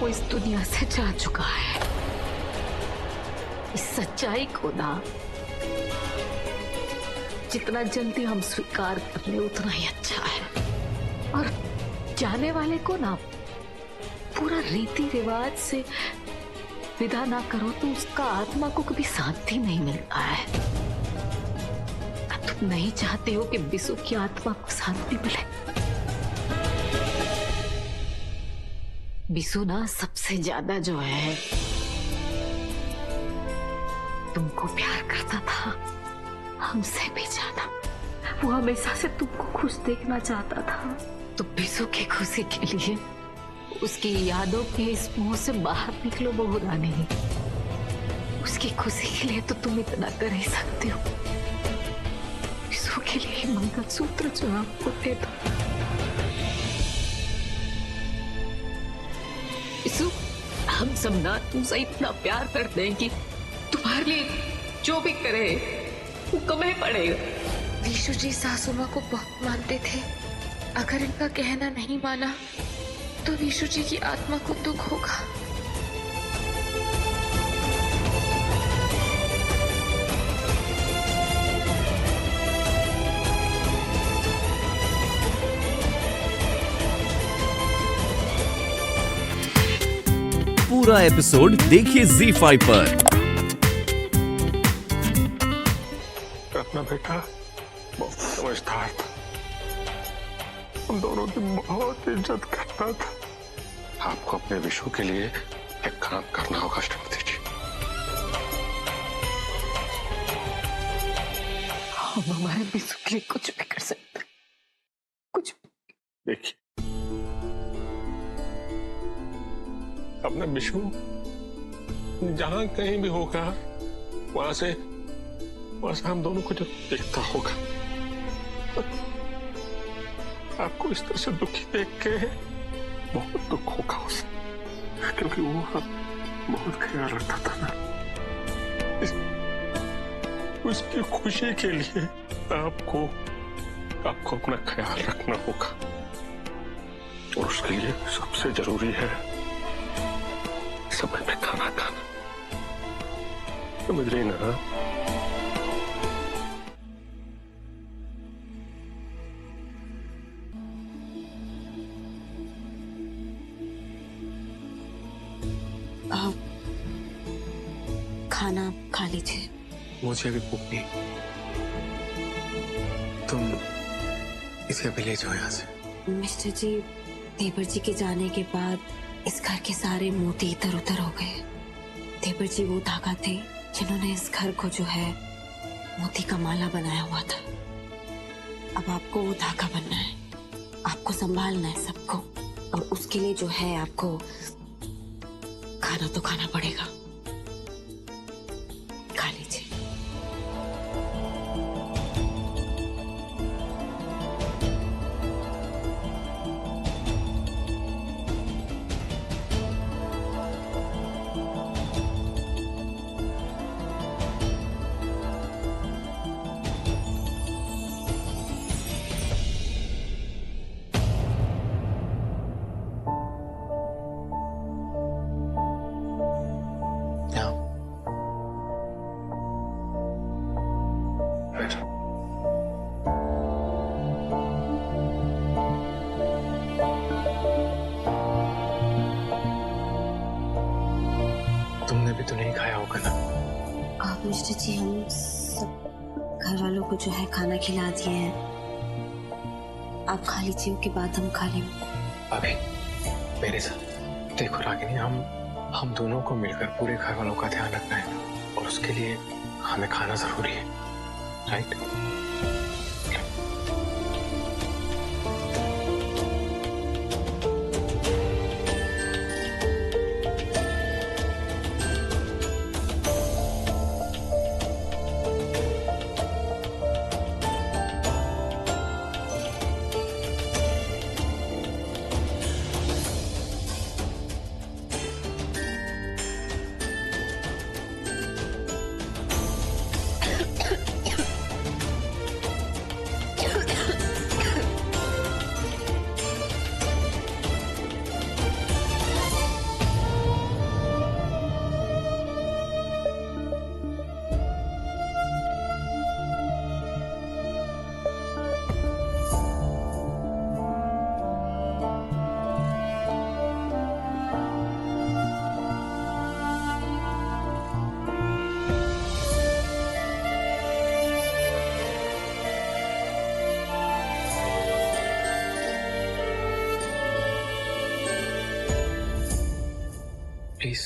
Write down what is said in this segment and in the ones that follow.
वो इस दुनिया से जा चुका है। इस सच्चाई को ना जितना जल्दी हम स्वीकार कर ले उतना ही अच्छा है। और जाने वाले को ना पूरा रीति रिवाज से विदा ना करो तो उसका आत्मा को कभी शांति नहीं मिलता है। तुम नहीं चाहते हो कि बिसु की आत्मा को शांति मिले। बिसु ना सबसे ज्यादा जो है तुमको प्यार करता था, हमसे भी ज्यादा। वो हमेशा से तुमको खुश देखना चाहता था। तो बिसु की खुशी के लिए उसकी यादों के इस मोह से बाहर निकलो बहू रानी। उसकी खुशी के लिए तो तुम इतना कर ही सकते हो। बिसु के लिए मंगलसूत्र जो आपको दे दो। बिसु, हम सब ना तुमसे इतना प्यार करते हैं कि तुम्हारे लिए जो भी करे वो कमे पड़ेगा। विशु जी सासू माँ को बहुत मानते थे। अगर इनका कहना नहीं माना तो विशु जी की आत्मा को दुख होगा। पूरा एपिसोड देखिए ZEE5 पर। अपना बेटा बहुत समझदार था, हम दोनों की बहुत इज्जत करता था। आपको अपने विशु के लिए एक काम करना होगा श्रीमती जी। हम हमारे बिसु के लिए कुछ भी कर सकते, कुछ भी। देखिए, अपना विशु जहां कहीं भी होगा वहां से हम दोनों को जो देखता होगा, आपको इस तरह से दुखी देख के बहुत दुख होगा उसे, क्योंकि वो बहुत ख्याल रखता था ना। उसकी खुशी के लिए आपको अपना ख्याल रखना होगा, और उसके लिए सबसे जरूरी है समय पे खाना खाना। समझ रही ना? खाना खा लीजिए। मुझे अभी भूख नहीं। तुम इसे अभी ले जाओ यहाँ से। मिस्टर जी, देवर जी के जाने के बाद इस घर के सारे मोती इधर उधर हो गए। देवर जी वो धागा थे जिन्होंने इस घर को जो है मोती का माला बनाया हुआ था। अब आपको वो धागा बनना है, आपको संभालना है सबको, और उसके लिए जो है आपको खाना तो खाना पड़ेगा। खा लीजिए। तुमने भी तो नहीं खाया होगा ना? आप मिस्टर जी, हम सब घर वालों को जो है खाना खिला दिए हैं। आप खा लीजिए, उसके बाद हम खा लेंगे। अभी मेरे साथ देखो रागिनी, हम दोनों को मिलकर पूरे घर वालों का ध्यान रखना है, और उसके लिए हमें खाना जरूरी है, राइट? प्लीज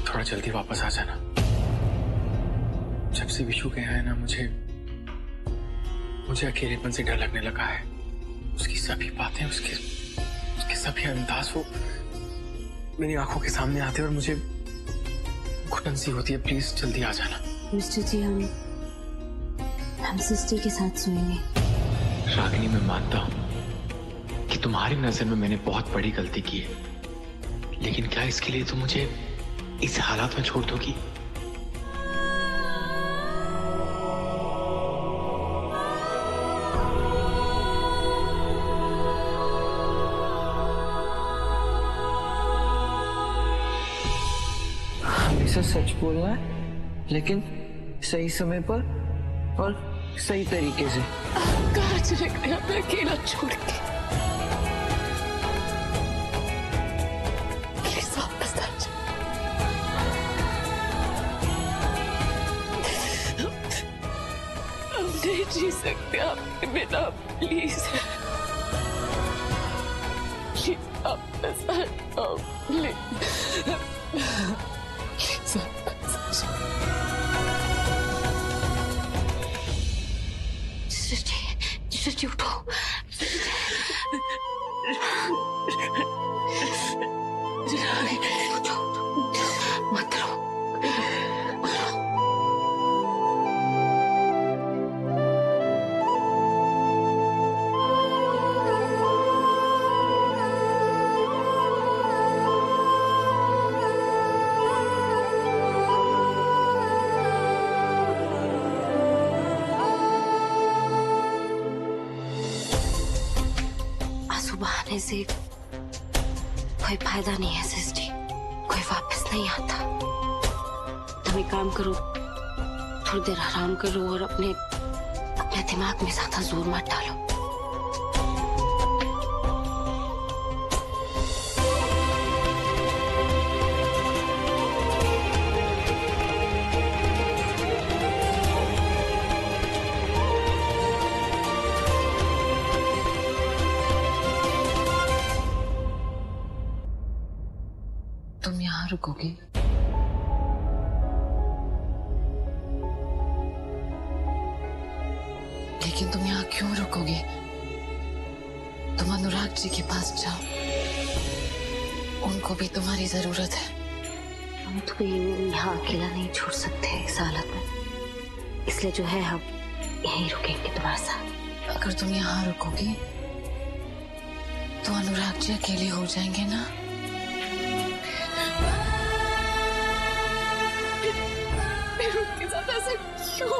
थोड़ा जल्दी वापस आ जाना। जब से विशु गया है ना, मुझे अकेलेपन से डर लगने लगा है। उसकी सभी बातें, उसके सभी अंदाज वो मेरी आंखों के सामने आते हैं और मुझे घुटन सी होती है। प्लीज जल्दी आ जाना। मिस्टर जी, हम सृष्टि के साथ सोएंगे। रागिनी, मैं मानता हूं कि तुम्हारी नजर में मैंने बहुत बड़ी गलती की है, लेकिन क्या इसके लिए तुम मुझे इस हालात में छोड़ दोगी? हमेशा सच बोलना है, लेकिन सही समय पर और सही तरीके से। कहाँ चले गया था अकेला छोड़ के? प्लीज वापस आ जाओ। हम नहीं जी सकते आपके बिना, प्लीज वापस आ जाओ, प्लीज वापस आ जाओ। सृष्टि उठो। मत रो। बहाने से कोई फायदा नहीं है सृष्टि, कोई वापस नहीं आता। तुम एक काम करो, थोड़ी देर आराम करो और अपने दिमाग में ज्यादा जोर मत डालो। तुम यहाँ रुकोगी? लेकिन तुम यहाँ क्यों रुकोगी? तुम अनुराग जी के पास जाओ, उनको भी तुम्हारी जरूरत है। हम तुम्हें यहाँ अकेला नहीं छोड़ सकते इस हालत में, इसलिए जो है हम यहीं रुकेंगे तुम्हारे साथ। अगर तुम यहाँ रुकोगी तो अनुराग जी अकेले हो जाएंगे ना? उनके साथ ऐसे क्यों?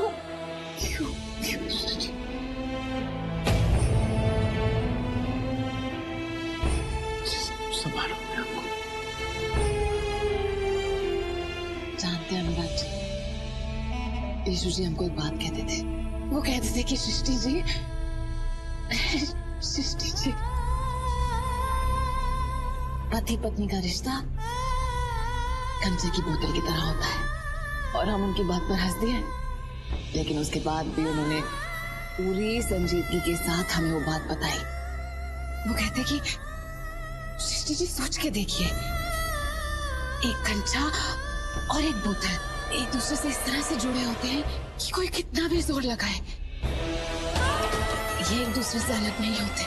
संभालो अपने आप को। जानते हैं अनुराग जी, यीशु जी हमको एक बात कहते थे। वो कहते थे कि सृष्टि जी पति पत्नी का रिश्ता कंचे की बोतल की तरह होता है। और हम उनकी बात पर हंस दिए, लेकिन उसके बाद भी उन्होंने पूरी संजीदगी के साथ हमें वो बात बताई। वो कहते कि सृष्टि जी सोच के देखिए, एक कंचा और एक बोतल एक दूसरे से इस तरह से जुड़े होते हैं कि कोई कितना भी जोर लगाए, ये एक दूसरे से अलग नहीं होते,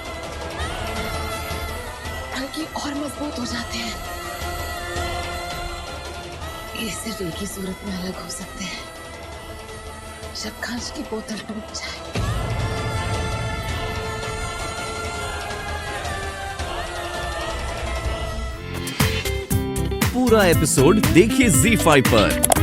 बल्कि और मजबूत हो जाते हैं। ये सिर्फ एक ही सूरत में अलग हो सकते हैं, जब कांच की बोतल टूट जाए। पूरा एपिसोड देखिए ZEE5 पर।